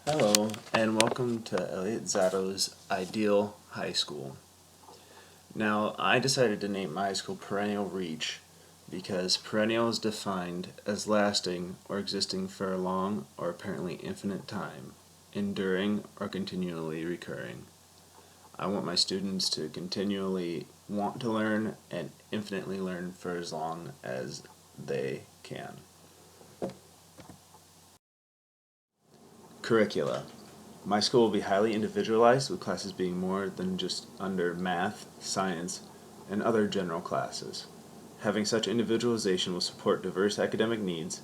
Hello, and welcome to Elliott Zadow's Ideal High School. Now, I decided to name my high school Perennial Reach because perennial is defined as lasting or existing for a long or apparently infinite time, enduring or continually recurring. I want my students to continually want to learn and infinitely learn for as long as they can. Curricula. My school will be highly individualized, with classes being more than just under math, science, and other general classes. Having such individualization will support diverse academic needs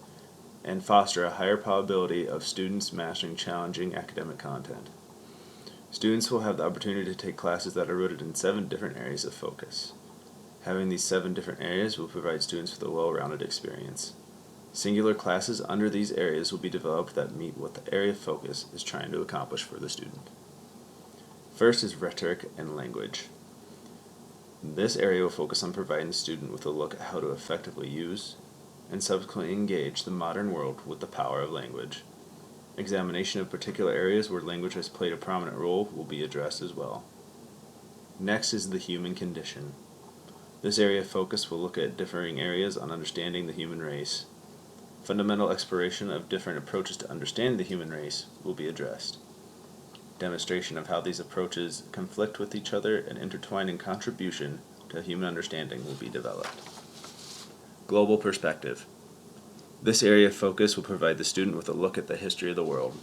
and foster a higher probability of students mastering challenging academic content. Students will have the opportunity to take classes that are rooted in 7 different areas of focus. Having these 7 different areas will provide students with a well-rounded experience. Singular classes under these areas will be developed that meet what the area of focus is trying to accomplish for the student. First is rhetoric and language. This area will focus on providing the student with a look at how to effectively use and subsequently engage the modern world with the power of language. Examination of particular areas where language has played a prominent role will be addressed as well. Next is the human condition. This area of focus will look at differing areas on understanding the human race. Fundamental exploration of different approaches to understand the human race will be addressed. Demonstration of how these approaches conflict with each other and intertwine in contribution to human understanding will be developed. Global perspective. This area of focus will provide the student with a look at the history of the world.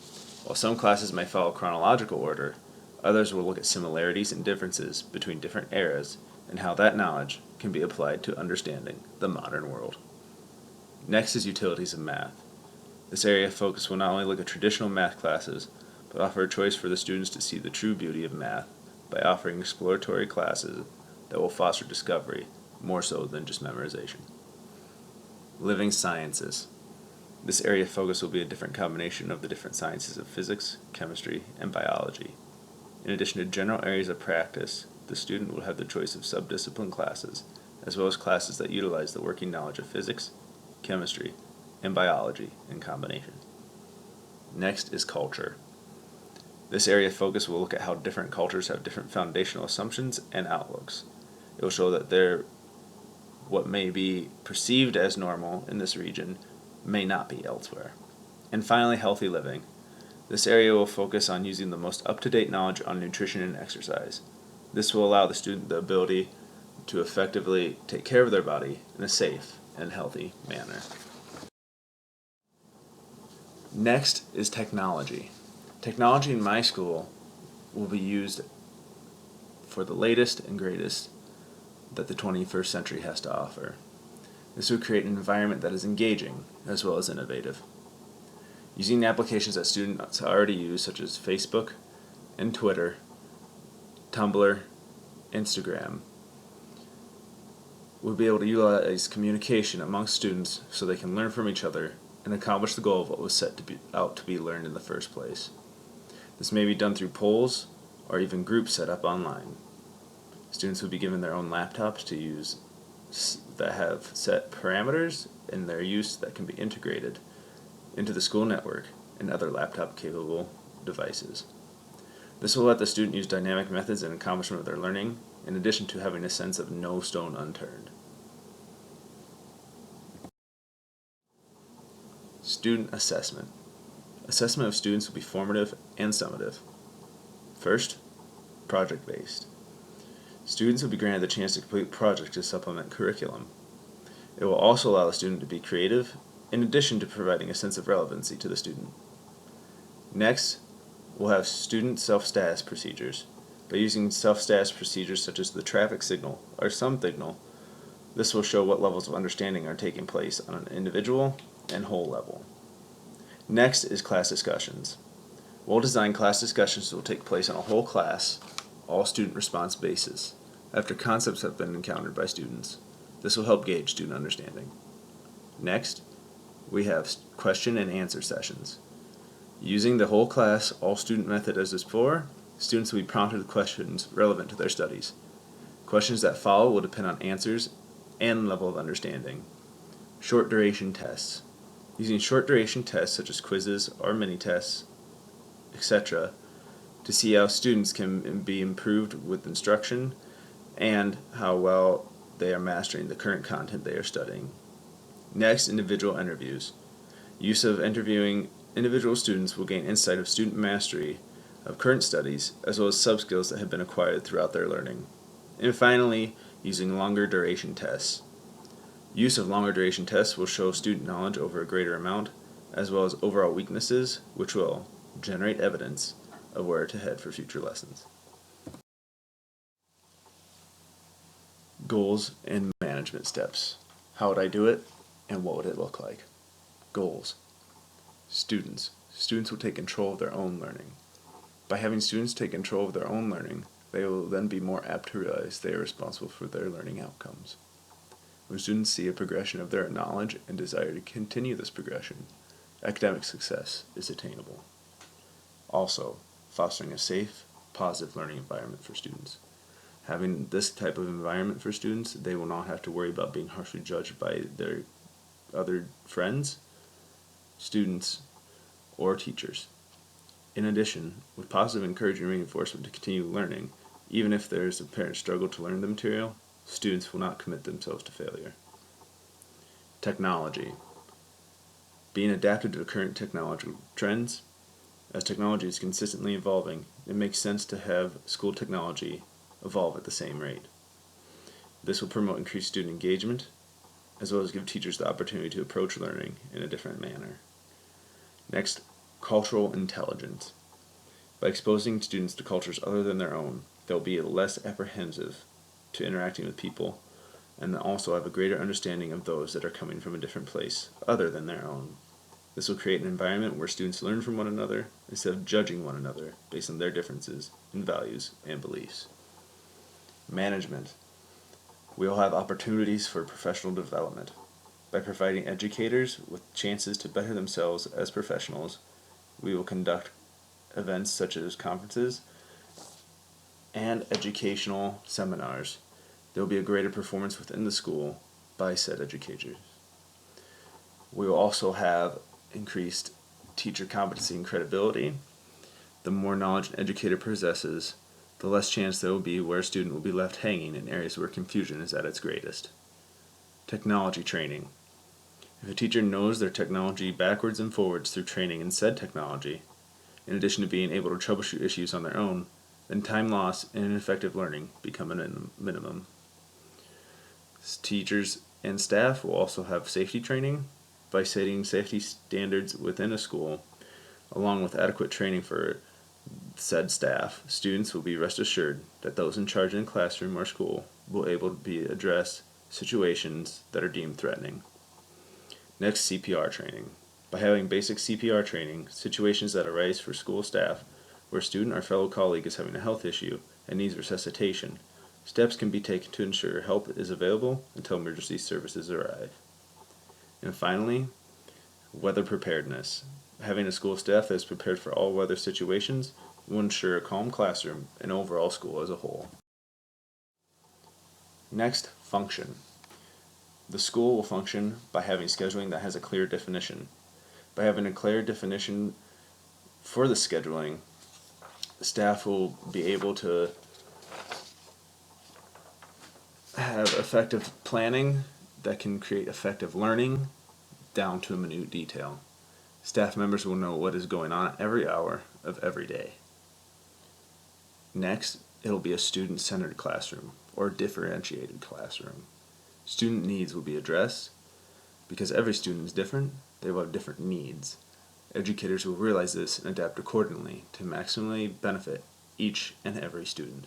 While some classes may follow chronological order, others will look at similarities and differences between different eras and how that knowledge can be applied to understanding the modern world. Next is utilities of math. This area of focus will not only look at traditional math classes, but offer a choice for the students to see the true beauty of math by offering exploratory classes that will foster discovery more so than just memorization. Living sciences. This area of focus will be a different combination of the different sciences of physics, chemistry, and biology. In addition to general areas of practice, the student will have the choice of subdiscipline classes, as well as classes that utilize the working knowledge of physics, chemistry, and biology in combination. Next is culture. This area of focus will look at how different cultures have different foundational assumptions and outlooks. It will show that what may be perceived as normal in this region may not be elsewhere. And finally, healthy living. This area will focus on using the most up-to-date knowledge on nutrition and exercise. This will allow the student the ability to effectively take care of their body in a safe and healthy manner. Next is technology. Technology in my school will be used for the latest and greatest that the 21st century has to offer. This will create an environment that is engaging as well as innovative. Using the applications that students already use, such as Facebook and Twitter, Tumblr, Instagram, we'll be able to utilize communication amongst students so they can learn from each other and accomplish the goal of what was set out to be learned in the first place. This may be done through polls or even groups set up online. Students will be given their own laptops to use that have set parameters in their use that can be integrated into the school network and other laptop-capable devices. This will let the student use dynamic methods in accomplishment of their learning, in addition to having a sense of no stone unturned. Student assessment. Assessment of students will be formative and summative. First, project-based. Students will be granted the chance to complete projects to supplement curriculum. It will also allow the student to be creative, in addition to providing a sense of relevancy to the student. Next, we'll have student self-status procedures. By using self-status procedures such as the traffic signal or some signal, this will show what levels of understanding are taking place on an individual and whole level. Next is class discussions. Well-designed class discussions will take place on a whole class, all student response basis, after concepts have been encountered by students. This will help gauge student understanding. Next, we have question and answer sessions. Using the whole class, all student method as before, students will be prompted with questions relevant to their studies. Questions that follow will depend on answers and level of understanding. Short duration tests. Using short duration tests such as quizzes or mini tests etc., to see how students can be improved with instruction and how well they are mastering the current content they are studying. Next, individual interviews. Use of interviewing individual students will gain insight of student mastery of current studies as well as sub-skills that have been acquired throughout their learning. And finally, using longer duration tests. Use of longer duration tests will show student knowledge over a greater amount as well as overall weaknesses, which will generate evidence of where to head for future lessons. Goals and management steps. How would I do it, and what would it look like? Goals. Students. Students will take control of their own learning. By having students take control of their own learning, they will then be more apt to realize they are responsible for their learning outcomes. When students see a progression of their knowledge and desire to continue this progression, academic success is attainable. Also, fostering a safe, positive learning environment for students. Having this type of environment for students, they will not have to worry about being harshly judged by their other friends, students, or teachers. In addition, with positive encouragement and reinforcement to continue learning, even if there is apparent struggle to learn the material, students will not commit themselves to failure. Technology. Being adapted to current technological trends. As technology is consistently evolving, it makes sense to have school technology evolve at the same rate. This will promote increased student engagement, as well as give teachers the opportunity to approach learning in a different manner. Next, cultural intelligence. By exposing students to cultures other than their own, they'll be less apprehensive to interacting with people, and also have a greater understanding of those that are coming from a different place other than their own. This will create an environment where students learn from one another instead of judging one another based on their differences in values and beliefs. Management. We will have opportunities for professional development. By providing educators with chances to better themselves as professionals, we will conduct events such as conferences and educational seminars. There will be a greater performance within the school by said educators. We will also have increased teacher competency and credibility. The more knowledge an educator possesses, the less chance there will be where a student will be left hanging in areas where confusion is at its greatest. Technology training. If a teacher knows their technology backwards and forwards through training in said technology, in addition to being able to troubleshoot issues on their own, then time loss and ineffective learning become a minimum. Teachers and staff will also have safety training. By setting safety standards within a school, along with adequate training for said staff, students will be rest assured that those in charge in the classroom or school will be able to address situations that are deemed threatening. Next, CPR training. By having basic CPR training, situations that arise for school staff where a student or fellow colleague is having a health issue and needs resuscitation, steps can be taken to ensure help is available until emergency services arrive. And finally, weather preparedness. Having a school staff that is prepared for all weather situations will ensure a calm classroom and overall school as a whole. Next, function. The school will function by having scheduling that has a clear definition. By having a clear definition for the scheduling, staff will be able to have effective planning that can create effective learning down to a minute detail. Staff members will know what is going on every hour of every day. Next, it will be a student-centered classroom or differentiated classroom. Student needs will be addressed. Because every student is different, they will have different needs. Educators will realize this and adapt accordingly to maximally benefit each and every student.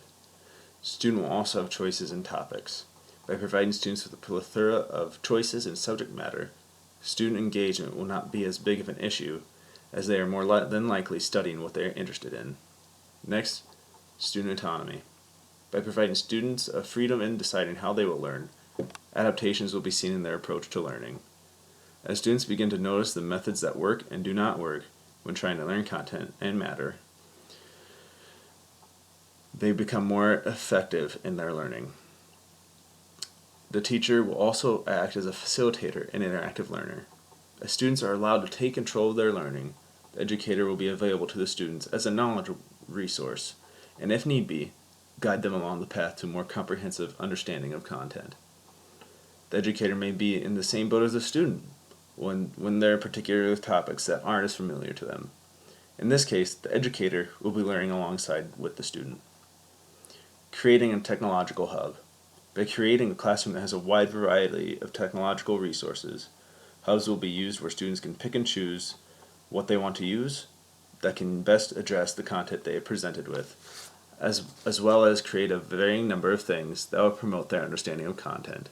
Student will also have choices in topics. By providing students with a plethora of choices in subject matter, student engagement will not be as big of an issue as they are more than likely studying what they are interested in. Next, student autonomy. By providing students a freedom in deciding how they will learn, adaptations will be seen in their approach to learning. As students begin to notice the methods that work and do not work when trying to learn content and matter, they become more effective in their learning. The teacher will also act as a facilitator and interactive learner. As students are allowed to take control of their learning, The educator will be available to the students as a knowledge resource, and if need be, guide them along the path to a more comprehensive understanding of content. The educator may be in the same boat as the student when they're particular with topics that aren't as familiar to them. In this case, the educator will be learning alongside with the student. Creating a technological hub. By creating a classroom that has a wide variety of technological resources, hubs will be used where students can pick and choose what they want to use that can best address the content they are presented with, as well as create a varying number of things that will promote their understanding of content.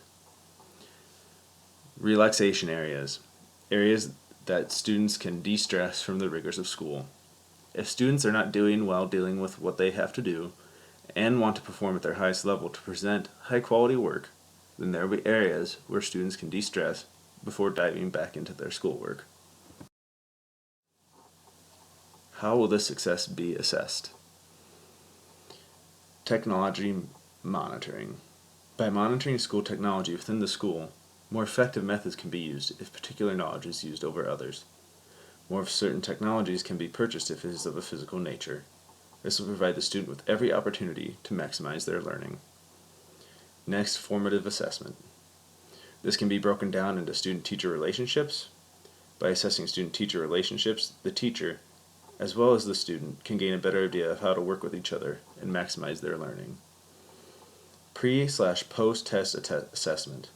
Relaxation areas. Areas that students can de-stress from the rigors of school. If students are not doing well dealing with what they have to do and want to perform at their highest level to present high quality work, then there will be areas where students can de-stress before diving back into their schoolwork. How will this success be assessed? Technology monitoring. By monitoring school technology within the school, more effective methods can be used if particular knowledge is used over others. More of certain technologies can be purchased if it is of a physical nature. This will provide the student with every opportunity to maximize their learning. Next, formative assessment. This can be broken down into student-teacher relationships. By assessing student-teacher relationships, the teacher, as well as the student, can gain a better idea of how to work with each other and maximize their learning. Pre/post-test assessment.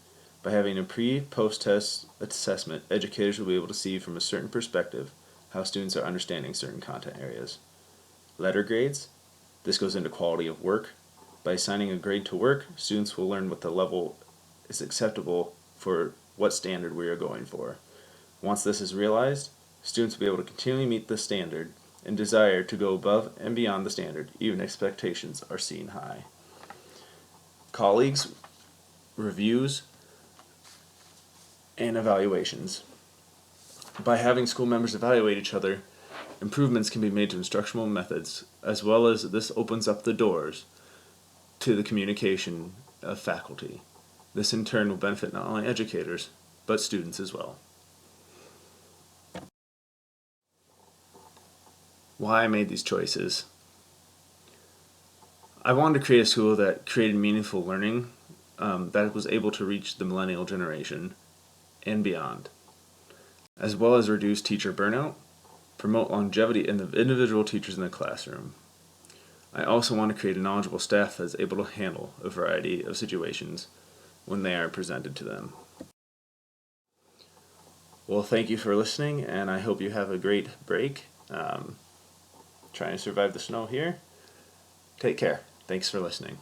By having a pre-post-test assessment, educators will be able to see from a certain perspective how students are understanding certain content areas. Letter grades. This goes into quality of work. By assigning a grade to work, students will learn what the level is acceptable for what standard we are going for. Once this is realized, students will be able to continually meet the standard and desire to go above and beyond the standard, even expectations are seen high. Colleagues, reviews, and evaluations. By having school members evaluate each other, improvements can be made to instructional methods, as well as this opens up the doors to the communication of faculty. This in turn will benefit not only educators, but students as well. Why I made these choices. I wanted to create a school that created meaningful learning that was able to reach the millennial generation and beyond, as well as reduce teacher burnout, promote longevity in the individual teachers in the classroom. I also want to create a knowledgeable staff that is able to handle a variety of situations when they are presented to them. Well, thank you for listening, and I hope you have a great break. Trying to survive the snow here. Take care. Thanks for listening.